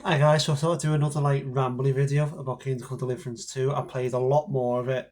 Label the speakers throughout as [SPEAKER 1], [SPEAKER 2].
[SPEAKER 1] Hi guys, so I thought I'd do another like rambly video about KCD2 Deliverance 2. I played a lot more of it,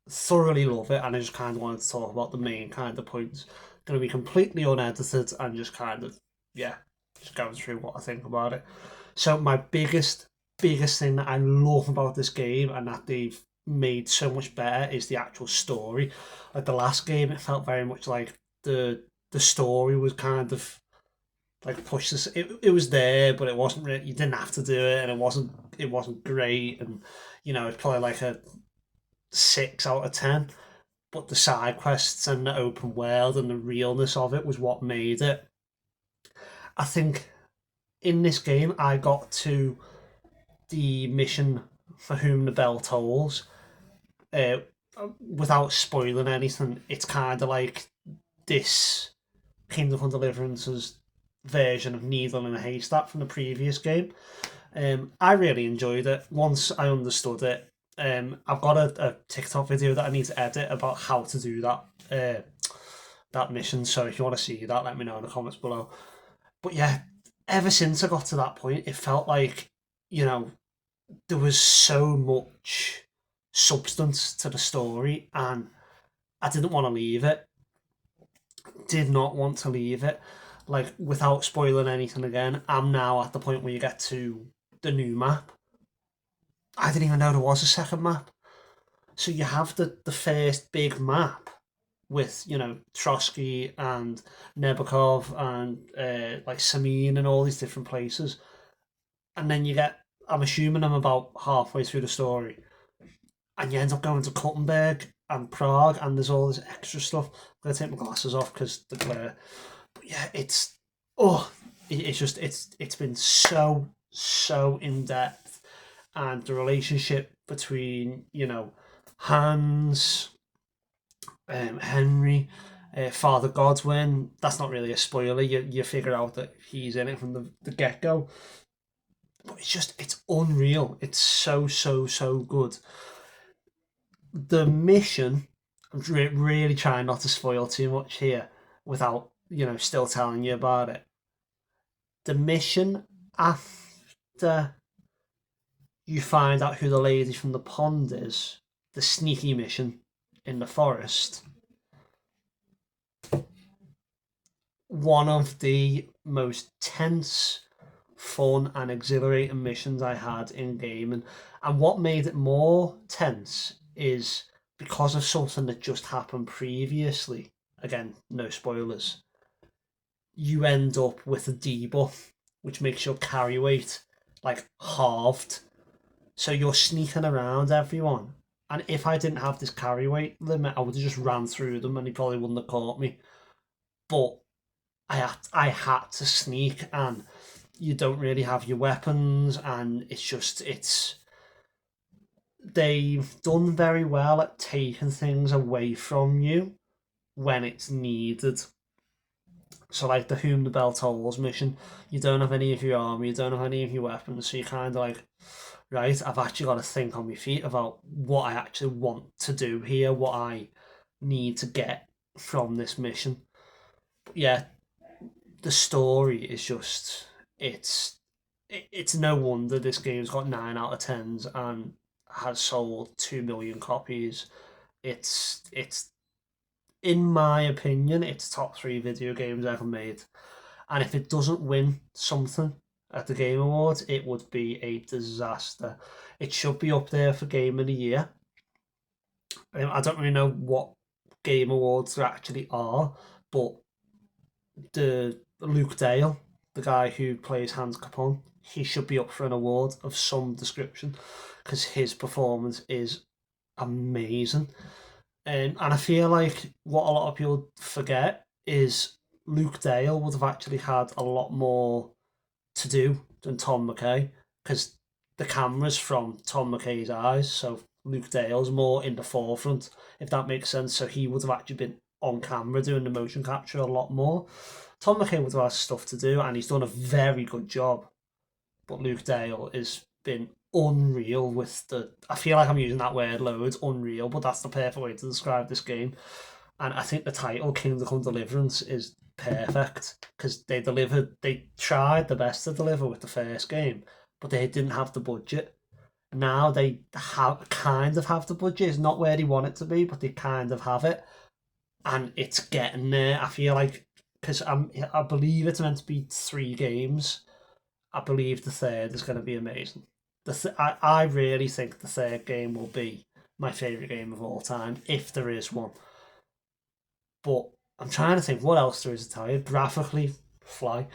[SPEAKER 1] thoroughly love it, and I just kind of wanted to talk about the main kind of points. Going to be completely unedited and just kind of, yeah, just going through what I think about it. So my biggest thing that I love about this game and that they've made so much better is the actual story. Like the last game, it felt very much like the story was kind of like push this. It was there, but it wasn't really. You didn't have to do it, and it wasn't great, and it's probably like a 6 out of 10. But the side quests and the open world and the realness of it was what made it. I think in this game I got to the mission for whom the bell tolls. Uh, Without spoiling anything, it's kind of like this Kingdom Come Deliverance's version of Needle in a Haystack from the previous game. I really enjoyed it once I understood it. I've got a TikTok video that I need to edit about how to do that mission. So if you want to see that, let me know in the comments below. But yeah, ever since I got to that point, it felt like you know there was so much substance to the story, and I didn't want to leave it. Did not want to leave it. Like without spoiling anything again, I'm now at the point where you get to the new map. I didn't even know there was a second map. So you have the first big map with Trotsky and Nebukov and like Samin and all these different places, and then you get. I'm assuming I'm about halfway through the story, and you end up going to Kuttenberg and Prague, and there's all this extra stuff. I'm gonna take my glasses off because the glare. But yeah, oh, it's just it's been so in depth, and the relationship between Hans, Henry, Father Godwin. That's not really a spoiler. You figure out that he's in it from the get go. But it's unreal. It's so good. The mission. I'm really trying not to spoil too much here without still telling you about it. The mission after you find out who the lady from the pond is, the sneaky mission in the forest, one of the most tense, fun, and exhilarating missions I had in gaming. And what made it more tense is because of something that just happened previously. Again, no spoilers. You end up with a debuff, which makes your carry weight like halved. So you're sneaking around everyone. And if I didn't have this carry weight limit, I would have just ran through them and he probably wouldn't have caught me. But I had to sneak, and you don't really have your weapons, and it's they've done very well at taking things away from you when it's needed. So like the Whom the Bell Tolls mission, you don't have any of your armor, you don't have any of your weapons, so you kind of like, right, I've actually got to think on my feet about what I actually want to do here, what I need to get from this mission. But yeah, the story is just it's no wonder this game's got 9 out of 10s and has sold 2 million copies. It's in my opinion, it's top three video games ever made. And if it doesn't win something at the Game Awards, it would be a disaster. It should be up there for Game of the Year. I don't really know what Game Awards there actually are, but the Luke Dale, the guy who plays Hans Capone, he should be up for an award of some description because his performance is amazing. And I feel like what a lot of people forget is Luke Dale would have actually had a lot more to do than Tom McKay because the camera's from Tom McKay's eyes, so Luke Dale's more in the forefront, if that makes sense. So he would have actually been on camera doing the motion capture a lot more. Tom McKay would have had stuff to do, and he's done a very good job. But Luke Dale has been unreal with the. I feel like I'm using that word loads, unreal, but that's the perfect way to describe this game. And I think the title Kingdom Come Deliverance is perfect because they tried the best to deliver with the first game, but they didn't have the budget. Now they kind of have the budget. It's not where they want it to be, but they kind of have it, and it's getting there. I feel like, because I believe it's meant to be 3 games. I believe the third is going to be amazing. I really think the third game will be my favorite game of all time, if there is one. But I'm trying to think what else there is to tell you. Graphically, fly.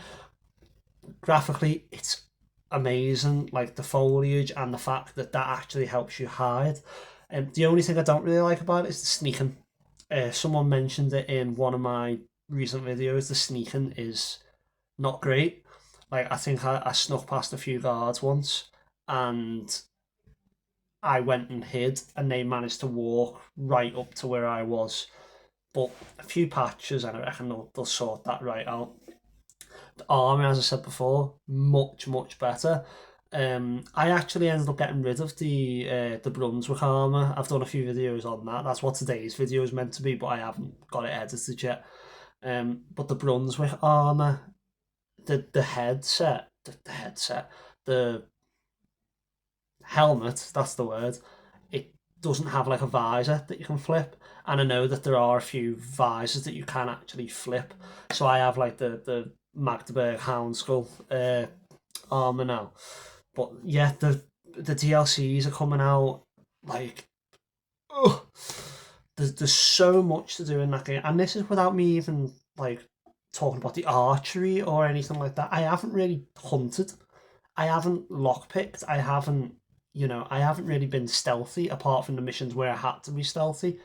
[SPEAKER 1] Graphically, it's amazing. Like the foliage and the fact that that actually helps you hide. And the only thing I don't really like about it is the sneaking. Someone mentioned it in one of my recent videos. The sneaking is not great. Like I think I snuck past a few guards once, and I went and hid, and they managed to walk right up to where I was. But a few patches, and I reckon they'll sort that right out. The armor, as I said before, much better. I actually ended up getting rid of the Brunswick armor. I've done a few videos on that. That's what today's video is meant to be, but I haven't got it edited yet. But the Brunswick armor, the headset, the helmet, that's the word. It doesn't have like a visor that you can flip, and I know that there are a few visors that you can actually flip. So I have like the Magdeburg Houndskull armor now. But yeah, the DLCs are coming out. Like, ugh, there's so much to do in that game, and this is without me even like talking about the archery or anything like that. I haven't really hunted. I haven't lockpicked. I haven't really been stealthy apart from the missions where I had to be stealthy.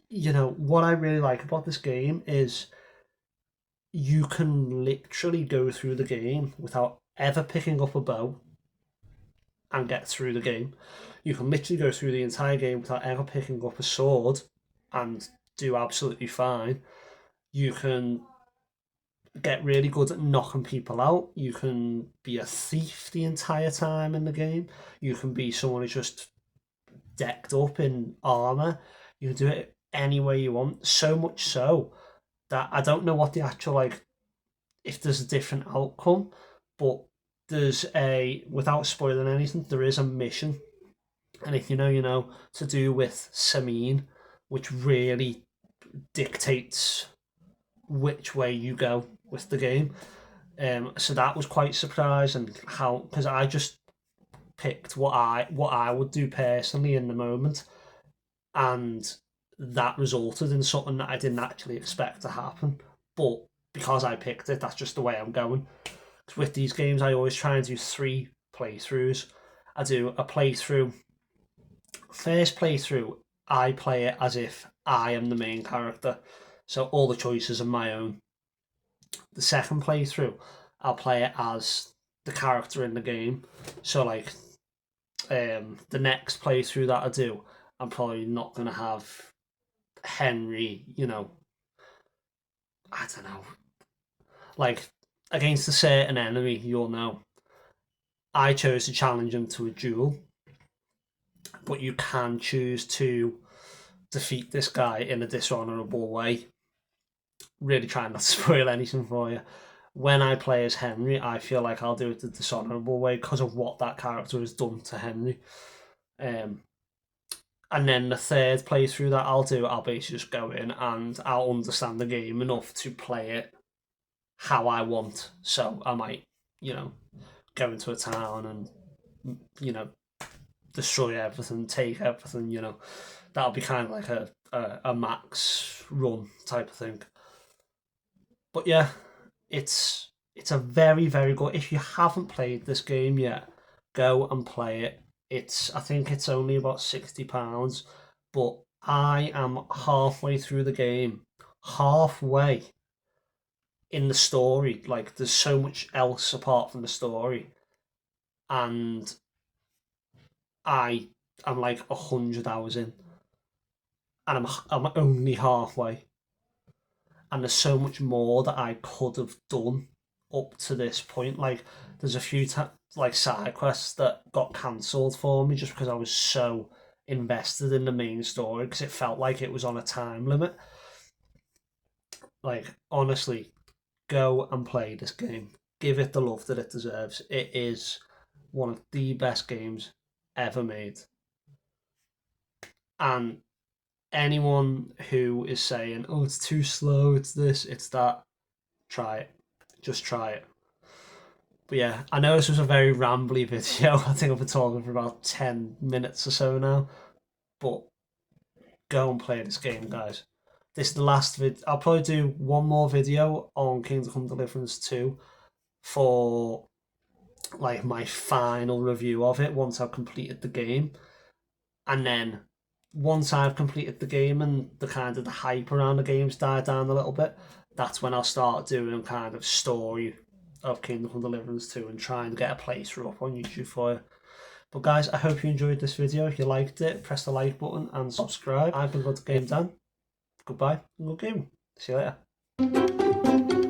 [SPEAKER 1] What I really like about this game is you can literally go through the game without ever picking up a bow and get through the game. You can literally go through the entire game without ever picking up a sword and do absolutely fine. You can get really good at knocking people out. You can be a thief the entire time in the game. You can be someone who's just decked up in armor. You can do it any way you want. So much so that I don't know what the actual, like, if there's a different outcome, but without spoiling anything, there is a mission, and if to do with Samin, which really dictates which way you go with the game. So that was quite surprising, how, because I just picked what I would do personally in the moment, and that resulted in something that I didn't actually expect to happen. But because I picked it, that's just the way I'm going. With these games, I always try and do 3 playthroughs. I do a playthrough. First playthrough, I play it as if I am the main character, so all the choices are my own. The second playthrough, I'll play it as the character in the game. So like, the next playthrough that I do, I'm probably not gonna have Henry. I don't know, like, against a certain enemy. I chose to challenge him to a duel, but you can choose to defeat this guy in a dishonorable way. Really trying not to spoil anything for you. When I play as Henry, I feel like I'll do it the dishonorable way because of what that character has done to Henry. And then the third playthrough that I'll basically just go in and I'll understand the game enough to play it how I want. So I might, go into a town and, destroy everything, take everything. That'll be kind of like a max run type of thing. But yeah, it's a very, very good. If you haven't played this game yet, go and play it. I think it's only about £60, but I am halfway through the game. Halfway in the story. Like, there's so much else apart from the story. And I'm like 100 hours in. And I'm only halfway. And there's so much more that I could have done up to this point. Like, there's a few like side quests that got cancelled for me just because I was so invested in the main story, because it felt like it was on a time limit. Like, honestly, go and play this game. Give it the love that it deserves. It is one of the best games ever made. And anyone who is saying, oh, it's too slow, it's this, it's that, try it. Just try it. But yeah, I know this was a very rambly video. I think I've been talking for about 10 minutes or so now. But go and play this game, guys. This is the last vid. I'll probably do one more video on Kingdom Come Deliverance 2 for like my final review of it once I've completed the game. And then once I've completed the game and the kind of the hype around the game's died down a little bit, that's when I'll start doing a kind of story of Kingdom Come Deliverance 2 and trying to get a playthrough up on YouTube for you. But guys, I hope you enjoyed this video. If you liked it, press the like button and subscribe. I've been Good Game Dan. Goodbye and good game. See you later.